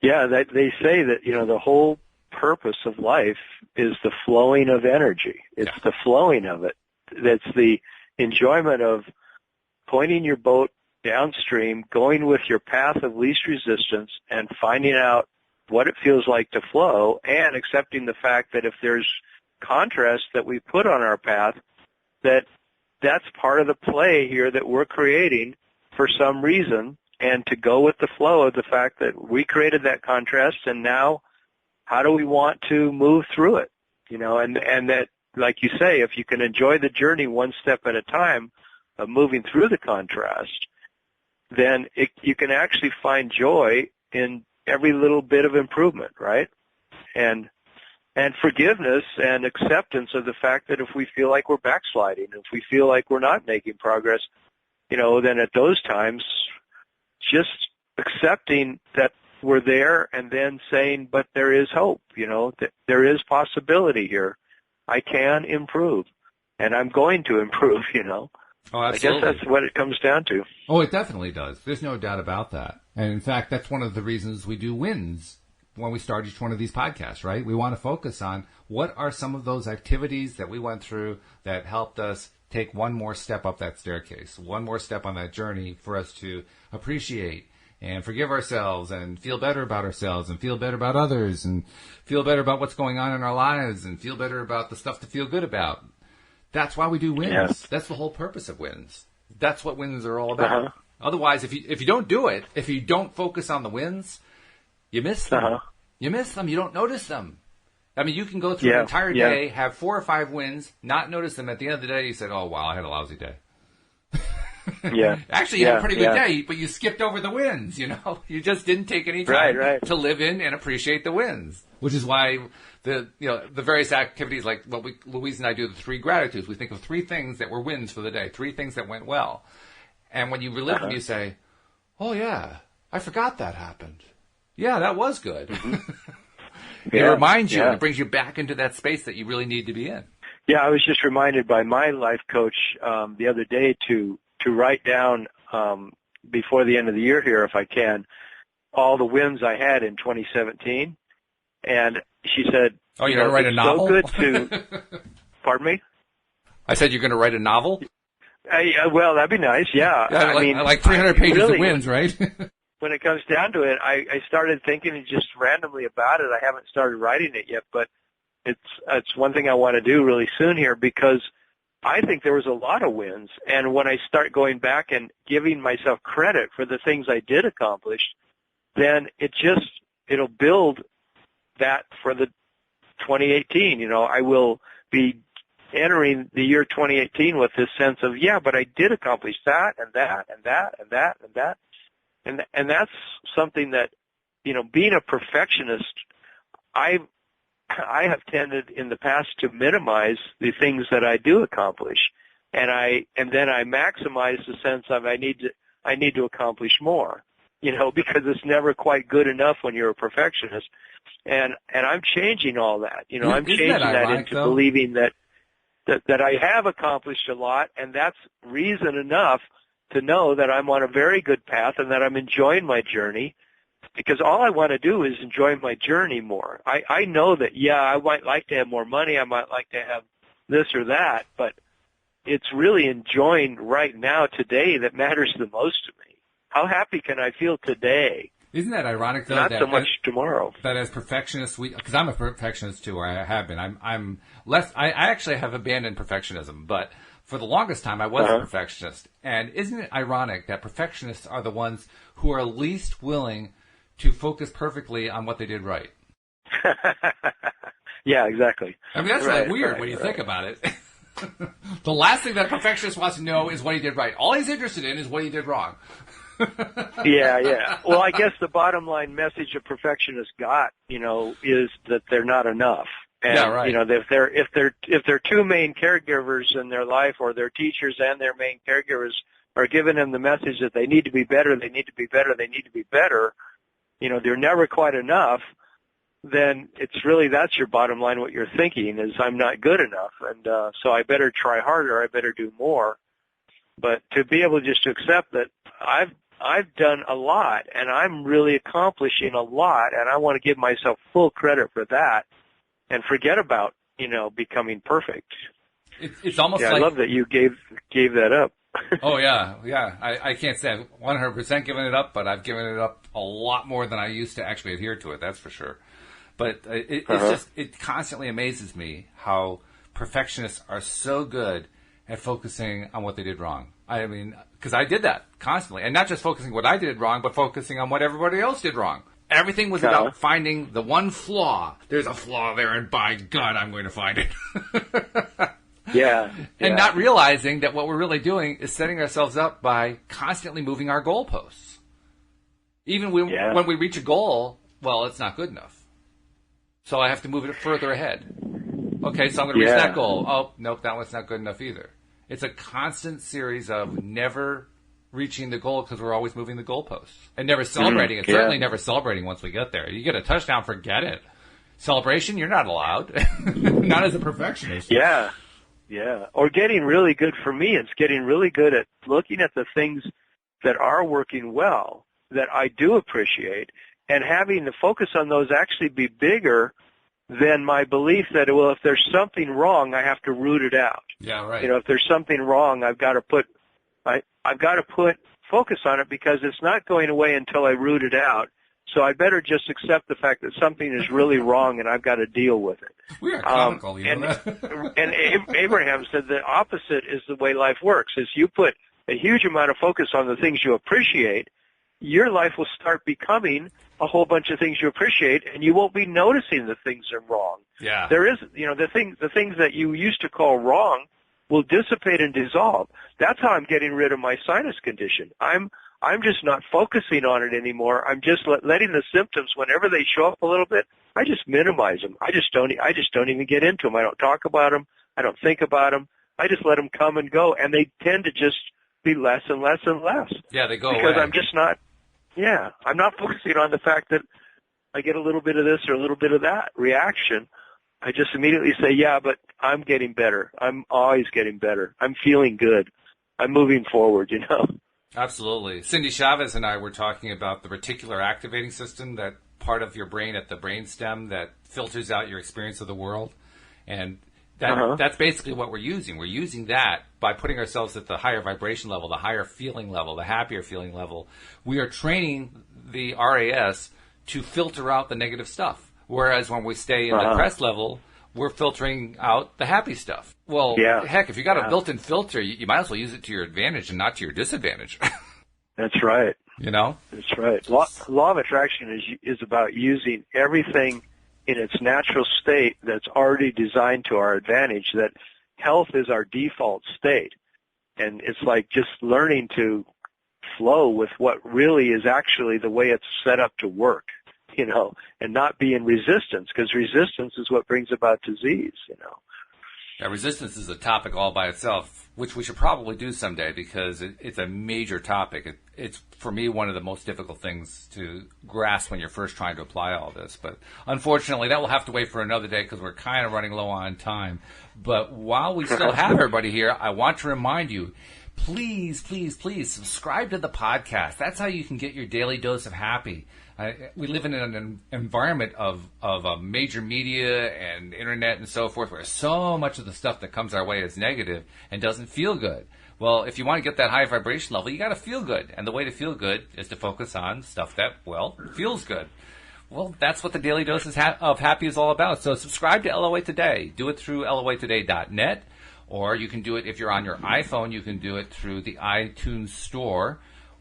Yeah, they say that, the whole purpose of life is the flowing of energy. It's the flowing of it. That's the enjoyment of pointing your boat downstream, going with your path of least resistance, and finding out what it feels like to flow, and accepting the fact that if there's contrast that we put on our path, that's part of the play here that we're creating for some reason, and to go with the flow of the fact that we created that contrast, and now how do we want to move through it? And that, like you say, if you can enjoy the journey one step at a time of moving through the contrast, then you can actually find joy in every little bit of improvement, right? And forgiveness and acceptance of the fact that if we feel like we're backsliding, if we feel like we're not making progress, then at those times, just accepting that we're there and then saying, but there is hope, that there is possibility here. I can improve, and I'm going to improve, Oh, absolutely. I guess that's what it comes down to. Oh, it definitely does. There's no doubt about that. And in fact, that's one of the reasons we do wins when we start each one of these podcasts, right? We want to focus on what are some of those activities that we went through that helped us take one more step up that staircase, one more step on that journey for us to appreciate and forgive ourselves and feel better about ourselves and feel better about others and feel better about what's going on in our lives and feel better about the stuff to feel good about. That's why we do wins. Yes. That's the whole purpose of wins. That's what wins are all about. Uh-huh. Otherwise, if you don't do it, if you don't focus on the wins, you miss them. Uh-huh. You miss them. You don't notice them. I mean, you can go through an entire day, have 4 or 5 wins, not notice them. At the end of the day, you said, oh, wow, I had a lousy day. Yeah. Actually, you had a pretty good day, but you skipped over the wins, You just didn't take any time to live in and appreciate the wins. Which is why the various activities like what Louise and I do, the 3 gratitudes, we think of 3 things that were wins for the day, 3 things that went well. And when you relive them, you say, oh, yeah, I forgot that happened. Yeah, that was good. Mm-hmm. It reminds you, and it brings you back into that space that you really need to be in. Yeah, I was just reminded by my life coach the other day to write down before the end of the year here, if I can, all the wins I had in 2017. And she said, "Oh, you're going to write a novel?" So good to. Pardon me? I said you're going to write a novel. Well, that'd be nice. Yeah, I mean, like 300 pages really, of wins, right? When it comes down to it, I started thinking just randomly about it. I haven't started writing it yet, but it's one thing I want to do really soon here, because I think there was a lot of wins. And when I start going back and giving myself credit for the things I did accomplish, then it'll build that for the 2018. I will be entering the year 2018 with this sense of, but I did accomplish that and that and that and that and that. And that's something that, being a perfectionist, I have tended in the past to minimize the things that I do accomplish, and then I maximize the sense of I need to accomplish more, because it's never quite good enough when you're a perfectionist, and I'm changing all that, I'm changing that into believing that I have accomplished a lot, and that's reason enough to know that I'm on a very good path and that I'm enjoying my journey, because all I want to do is enjoy my journey more. I know that, I might like to have more money, I might like to have this or that, but it's really enjoying right now, today, that matters the most to me. How happy can I feel today? Isn't that ironic, though? Not so much tomorrow. That as perfectionists, because I'm a perfectionist too, or I have been. I'm less. I actually have abandoned perfectionism, but for the longest time I was a perfectionist. And isn't it ironic that perfectionists are the ones who are least willing to focus perfectly on what they did right? Yeah, exactly. I mean, that's weird when you think about it. The last thing that a perfectionist wants to know is what he did right. All he's interested in is what he did wrong. Yeah. Well, I guess the bottom line message a perfectionist got, is that they're not enough. And, right. If their 2 main caregivers in their life, or their teachers and their main caregivers, are giving them the message that they need to be better, they need to be better, they need to be better, they're never quite enough, then it's really, that's your bottom line. What you're thinking is, I'm not good enough, and so I better try harder, I better do more. But to be able just to accept that I've done a lot, and I'm really accomplishing a lot, and I want to give myself full credit for that, and forget about, becoming perfect. It's almost like, I love that you gave that up. Oh, yeah. I can't say I've 100% given it up, but I've given it up a lot more than I used to actually adhere to it, that's for sure. But it constantly amazes me how perfectionists are so good at focusing on what they did wrong. I mean, because I did that constantly. And not just focusing what I did wrong, but focusing on what everybody else did wrong. Everything was about finding the one flaw. There's a flaw there, and by God, I'm going to find it. And not realizing that what we're really doing is setting ourselves up by constantly moving our goalposts. Even when we reach a goal, well, it's not good enough. So I have to move it further ahead. Okay, so I'm going to reach that goal. Oh, nope, that one's not good enough either. It's a constant series of never reaching the goal because we're always moving the goalposts. And never celebrating it. Certainly never celebrating once we get there. You get a touchdown, forget it. Celebration, you're not allowed. Not as a perfectionist. Yeah. Or getting really good, for me, it's getting really good at looking at the things that are working well, that I do appreciate, and having the focus on those actually be bigger than my belief that, well, if there's something wrong, I have to root it out. Yeah, right. If there's something wrong, I've got to put focus on it because it's not going away until I root it out. So I better just accept the fact that something is really wrong and I've got to deal with it. We are comical, you know that? And Abraham said the opposite is the way life works, is you put a huge amount of focus on the things you appreciate, your life will start becoming a whole bunch of things you appreciate, and you won't be noticing the things that are wrong. Yeah. There is, the things that you used to call wrong will dissipate and dissolve. That's how I'm getting rid of my sinus condition. I'm just not focusing on it anymore. I'm just letting the symptoms, whenever they show up a little bit, I just minimize them. I just don't even get into them. I don't talk about them. I don't think about them. I just let them come and go, and they tend to just be less and less and less. Yeah, they go away. Because I'm just not. Yeah, I'm not focusing on the fact that I get a little bit of this or a little bit of that reaction. I just immediately say, yeah, but I'm getting better. I'm always getting better. I'm feeling good. I'm moving forward, Absolutely. Cindy Chavez and I were talking about the reticular activating system, that part of your brain at the brainstem that filters out your experience of the world. And that's basically what we're using. We're using that by putting ourselves at the higher vibration level, the higher feeling level, the happier feeling level. We are training the RAS to filter out the negative stuff. Whereas when we stay in the crest level, we're filtering out the happy stuff. Well, heck, if you got a built-in filter, you might as well use it to your advantage and not to your disadvantage. That's right. That's right. Law of attraction is about using everything in its natural state that's already designed to our advantage, that health is our default state. And it's like just learning to flow with what really is actually the way it's set up to work, and not be in resistance, because resistance is what brings about disease, Yeah, resistance is a topic all by itself, which we should probably do someday because it's a major topic. It's, for me, one of the most difficult things to grasp when you're first trying to apply all this. But unfortunately, that will have to wait for another day because we're kind of running low on time. But while we still have everybody here, I want to remind you, please, please, please subscribe to the podcast. That's how you can get your daily dose of happy. We live in an environment of major media and internet and so forth where so much of the stuff that comes our way is negative and doesn't feel good. Well, if you want to get that high vibration level, you got to feel good. And the way to feel good is to focus on stuff that, feels good. Well, that's what the Daily Dose of Happy is all about. So subscribe to LOA Today. Do it through loatoday.net. Or you can do it if you're on your iPhone, you can do it through the iTunes Store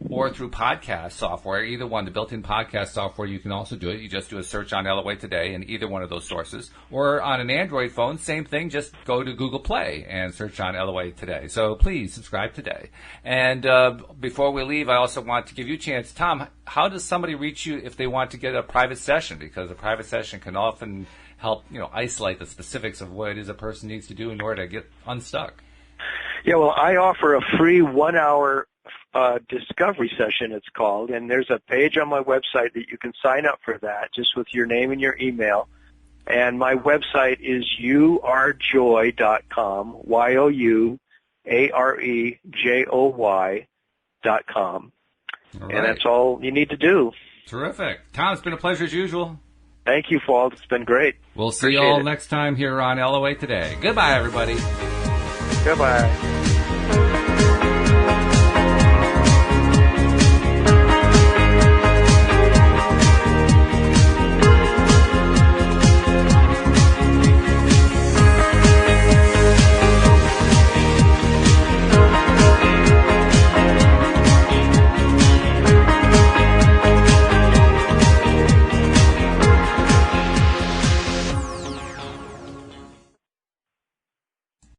or through podcast software. Either one, the built-in podcast software, you can also do it. You just do a search on LOA Today in either one of those sources. Or on an Android phone, same thing, just go to Google Play and search on LOA Today. So please subscribe today. And before we leave, I also want to give you a chance. Tom, how does somebody reach you if they want to get a private session? Because a private session can often help, isolate the specifics of what it is a person needs to do in order to get unstuck. Yeah, well, I offer a free 1-hour discovery session, it's called, and there's a page on my website that you can sign up for that, just with your name and your email. And my website is youarejoy.com, youarejoy.com. Right. And that's all you need to do. Terrific. Tom, it's been a pleasure as usual. Thank you, Walt. It's been great. We'll see you all next time here on LOA Today. Goodbye, everybody. Goodbye.